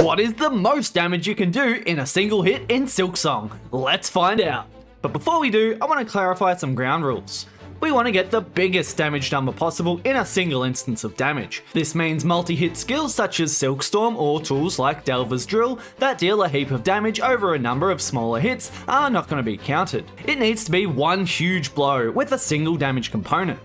What is the most damage you can do in a single hit in Silksong? Let's find out. But before we do, I want to clarify some ground rules. We want to get the biggest damage number possible in a single instance of damage. This means multi-hit skills such as Silkstorm or tools like Delver's Drill that deal a heap of damage over a number of smaller hits are not going to be counted. It needs to be one huge blow with a single damage component.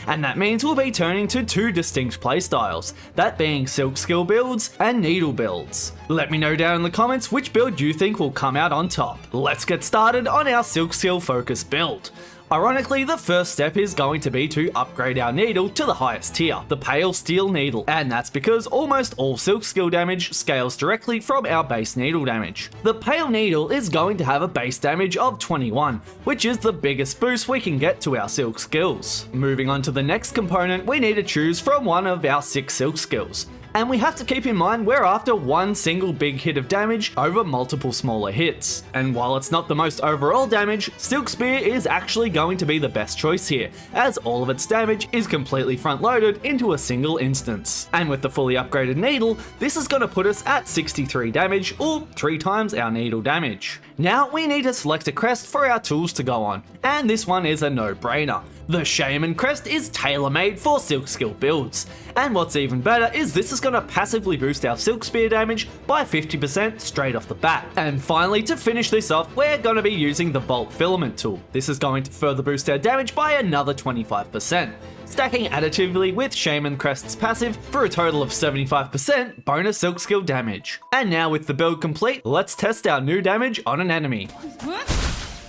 And that means we'll be turning to two distinct playstyles, that being Silk Skill builds and Needle builds. Let me know down in the comments which build you think will come out on top. Let's get started on our Silk Skill focus build. Ironically, the first step is going to be to upgrade our needle to the highest tier, the Pale Steel Needle, and that's because almost all Silk Skill damage scales directly from our base needle damage. The Pale Needle is going to have a base damage of 21, which is the biggest boost we can get to our Silk Skills. Moving on to the next component, we need to choose from one of our 6 Silk Skills. And we have to keep in mind we're after one single big hit of damage over multiple smaller hits. And while it's not the most overall damage, Silk Spear is actually going to be the best choice here, as all of its damage is completely front loaded into a single instance. And with the fully upgraded needle, this is going to put us at 63 damage, or 3 times our needle damage. Now we need to select a crest for our tools to go on, and this one is a no-brainer. The Shaman crest is tailor-made for Silk Skill builds, and what's even better is this is going to passively boost our Silk Spear damage by 50% straight off the bat. And finally, to finish this off, we're going to be using the Bolt Filament tool. This is going to further boost our damage by another 25%, stacking additively with Shaman crest's passive for a total of 75% bonus Silk Skill damage. And now with the build complete, let's test our new damage on an enemy.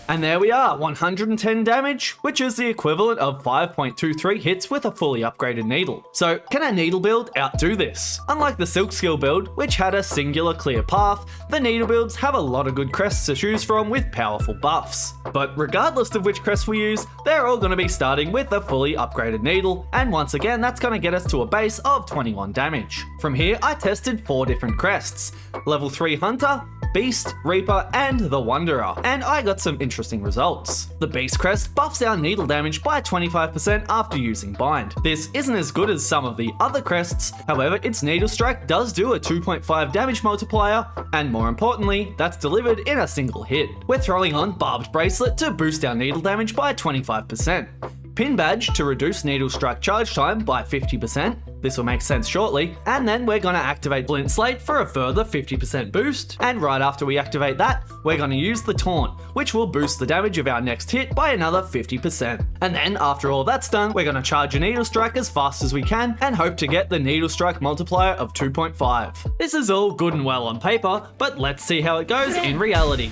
And there we are, 110 damage, which is the equivalent of 5.23 hits with a fully upgraded needle. So can our needle build outdo this? Unlike the Silk Skill build, which had a singular clear path, the needle builds have a lot of good crests to choose from with powerful buffs. But regardless of which crest we use, they're all going to be starting with a fully upgraded needle, and once again that's going to get us to a base of 21 damage. From here I tested 4 different crests, level 3 Hunter, Beast, Reaper, and the Wanderer, and I got some interesting results. The Beast crest buffs our needle damage by 25% after using Bind. This isn't as good as some of the other crests, however its Needle Strike does do a 2.5 damage multiplier, and more importantly, that's delivered in a single hit. We're throwing on Barbed Bracelet to boost our needle damage by 25%. Pin Badge to reduce Needle Strike charge time by 50%, this will make sense shortly, and then we're going to activate Flint Slate for a further 50% boost, and right after we activate that, we're going to use the Taunt, which will boost the damage of our next hit by another 50%. And then after all that's done, we're going to charge a Needle Strike as fast as we can, and hope to get the Needle Strike multiplier of 2.5. This is all good and well on paper, but let's see how it goes in reality.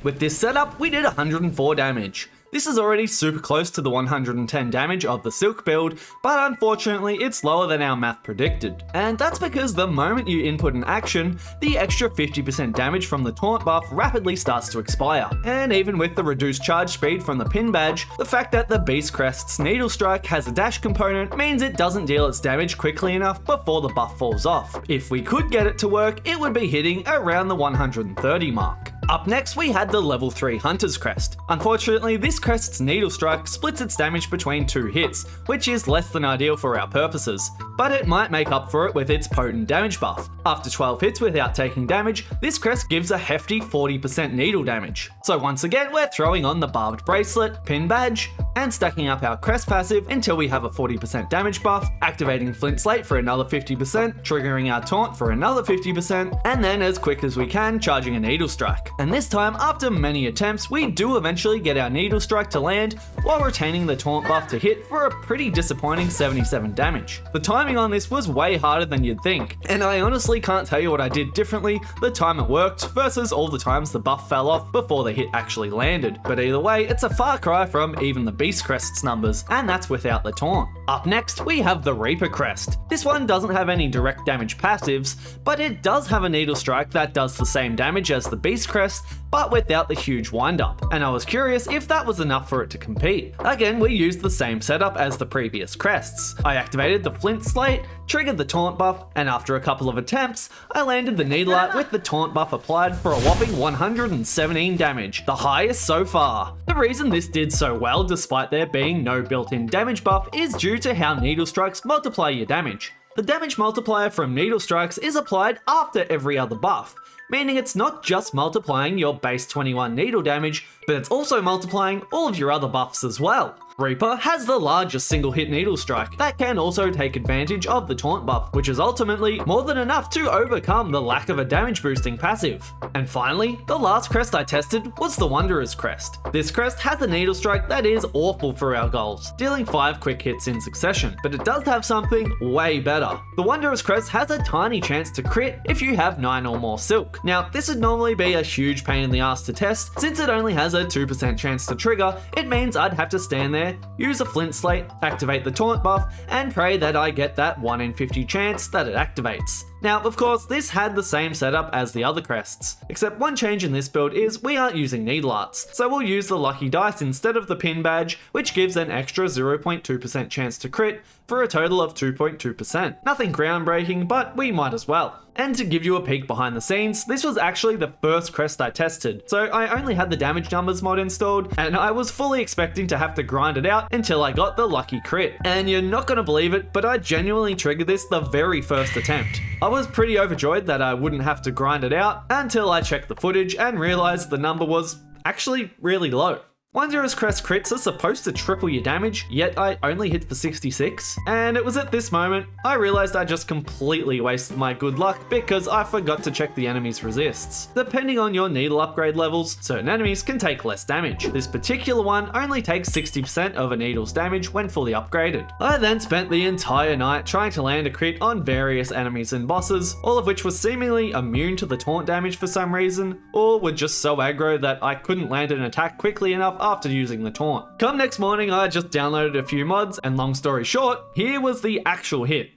With this setup, we did 104 damage. This is already super close to the 110 damage of the Silk build, but unfortunately it's lower than our math predicted. And that's because the moment you input an action, the extra 50% damage from the Taunt buff rapidly starts to expire. And even with the reduced charge speed from the Pin Badge, the fact that the Beast crest's Needle Strike has a dash component means it doesn't deal its damage quickly enough before the buff falls off. If we could get it to work, it would be hitting around the 130 mark. Up next, we had the level 3 Hunter's crest. Unfortunately, this crest's Needle Strike splits its damage between 2 hits, which is less than ideal for our purposes, but it might make up for it with its potent damage buff. After 12 hits without taking damage, this crest gives a hefty 40% needle damage. So once again, we're throwing on the Barbed Bracelet, Pin Badge, and stacking up our crest passive until we have a 40% damage buff, activating Flint Slate for another 50%, triggering our Taunt for another 50%, and then as quick as we can, charging a Needle Strike. And this time, after many attempts, we do eventually get our Needle Strike to land while retaining the Taunt buff to hit for a pretty disappointing 77 damage. The timing on this was way harder than you'd think, and I honestly can't tell you what I did differently the time it worked versus all the times the buff fell off before the hit actually landed. But either way, it's a far cry from even the Beast crest's numbers, and that's without the Taunt. Up next, we have the Reaper crest. This one doesn't have any direct damage passives, but it does have a Needle Strike that does the same damage as the Beast crest, but without the huge wind-up, and I was curious if that was enough for it to compete. Again, we used the same setup as the previous crests. I activated the Flint Slate, triggered the Taunt buff, and after a couple of attempts, I landed the Needleite with the Taunt buff applied for a whopping 117 damage, the highest so far. The reason this did so well despite there being no built-in damage buff is due due to how needle strikes multiply your damage. The damage multiplier from needle strikes is applied after every other buff, meaning it's not just multiplying your base 21 needle damage, but it's also multiplying all of your other buffs as well. Reaper has the largest single hit needle strike that can also take advantage of the taunt buff, which is ultimately more than enough to overcome the lack of a damage boosting passive. And finally, the last crest I tested was the Wanderer's Crest. This crest has a needle strike that is awful for our goals, dealing 5 quick hits in succession, but it does have something way better. The Wanderer's Crest has a tiny chance to crit if you have 9 or more silk. Now, this would normally be a huge pain in the ass to test. Since it only has a 2% chance to trigger, it means I'd have to stand there, use a flint slate, activate the taunt buff, and pray that I get that 1 in 50 chance that it activates. Now, of course, this had the same setup as the other crests, except one change in this build is we aren't using needle arts, so we'll use the lucky dice instead of the pin badge, which gives an extra 0.2% chance to crit for a total of 2.2%. Nothing groundbreaking, but we might as well. And to give you a peek behind the scenes, this was actually the first crest I tested, so I only had the damage numbers mod installed, and I was fully expecting to have to grind it out until I got the lucky crit. And you're not gonna believe it, but I genuinely triggered this the very first attempt. I was pretty overjoyed that I wouldn't have to grind it out until I checked the footage and realized the number was actually really low. Wanderer's Crest crits are supposed to triple your damage, yet I only hit for 66. And it was at this moment I realized I just completely wasted my good luck because I forgot to check the enemy's resists. Depending on your needle upgrade levels, certain enemies can take less damage. This particular one only takes 60% of a needle's damage when fully upgraded. I then spent the entire night trying to land a crit on various enemies and bosses, all of which were seemingly immune to the taunt damage for some reason, or were just so aggro that I couldn't land an attack quickly enough after using the taunt. Come next morning, I just downloaded a few mods, and long story short, here was the actual hit.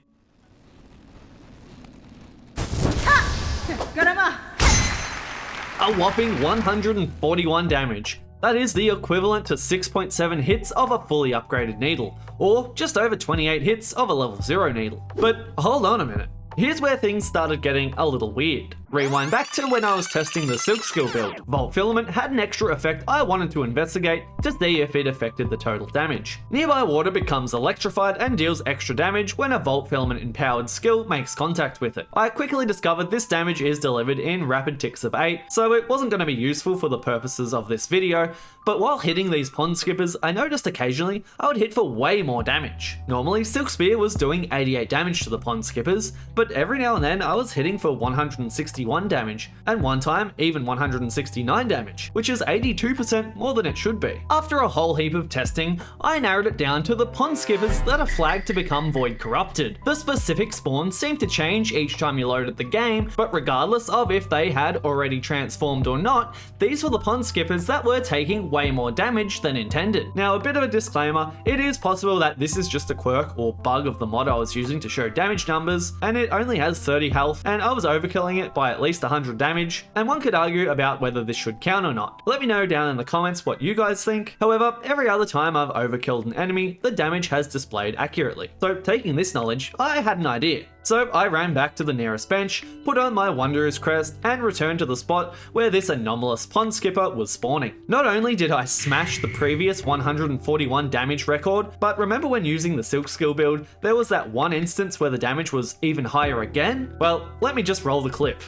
A whopping 141 damage. That is the equivalent to 6.7 hits of a fully upgraded needle, or just over 28 hits of a level 0 needle. But hold on a minute. Here's where things started getting a little weird. Rewind back to when I was testing the Silk Skill build. Volt Filament had an extra effect I wanted to investigate to see if it affected the total damage. Nearby water becomes electrified and deals extra damage when a Volt Filament empowered skill makes contact with it. I quickly discovered this damage is delivered in rapid ticks of 8, so it wasn't going to be useful for the purposes of this video, but while hitting these pond skippers, I noticed occasionally I would hit for way more damage. Normally, Silk Spear was doing 88 damage to the pond skippers, but every now and then I was hitting for 161 damage, and one time even 169 damage, which is 82% more than it should be. After a whole heap of testing, I narrowed it down to the pond skippers that are flagged to become void corrupted. The specific spawns seem to change each time you loaded the game, but regardless of if they had already transformed or not, these were the pond skippers that were taking way more damage than intended. Now, a bit of a disclaimer, it is possible that this is just a quirk or bug of the mod I was using to show damage numbers, and it only has 30 health, and I was overkilling it by at least 100 damage, and one could argue about whether this should count or not. Let me know down in the comments what you guys think. However, every other time I've overkilled an enemy, the damage has displayed accurately. So taking this knowledge, I had an idea. So I ran back to the nearest bench, put on my Wanderer's Crest, and returned to the spot where this anomalous pond skipper was spawning. Not only did I smash the previous 141 damage record, but remember when using the Silk Skill build, there was that one instance where the damage was even higher again? Well, let me just roll the clip.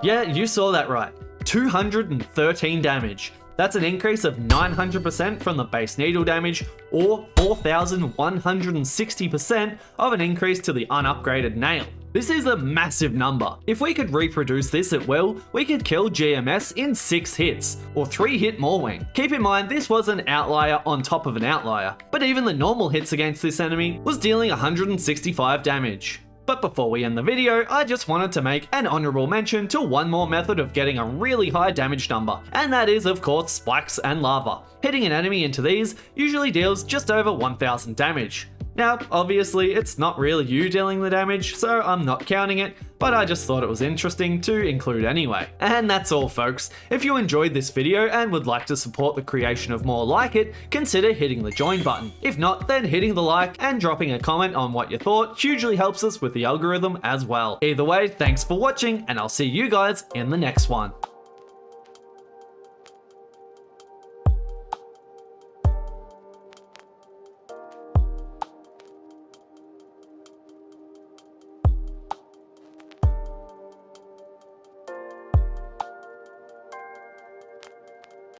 Yeah, you saw that right. 213 damage. That's an increase of 900% from the base needle damage, or 4,160% of an increase to the unupgraded nail. This is a massive number. If we could reproduce this at will, we could kill GMS in 6 hits, or 3 hit Morwing. Keep in mind, this was an outlier on top of an outlier, but even the normal hits against this enemy was dealing 165 damage. But before we end the video, I just wanted to make an honorable mention to one more method of getting a really high damage number, and that is of course spikes and lava. Hitting an enemy into these usually deals just over 1000 damage. Now, obviously, it's not really you dealing the damage, so I'm not counting it, but I just thought it was interesting to include anyway. And that's all, folks. If you enjoyed this video and would like to support the creation of more like it, consider hitting the join button. If not, then hitting the like and dropping a comment on what you thought hugely helps us with the algorithm as well. Either way, thanks for watching, and I'll see you guys in the next one.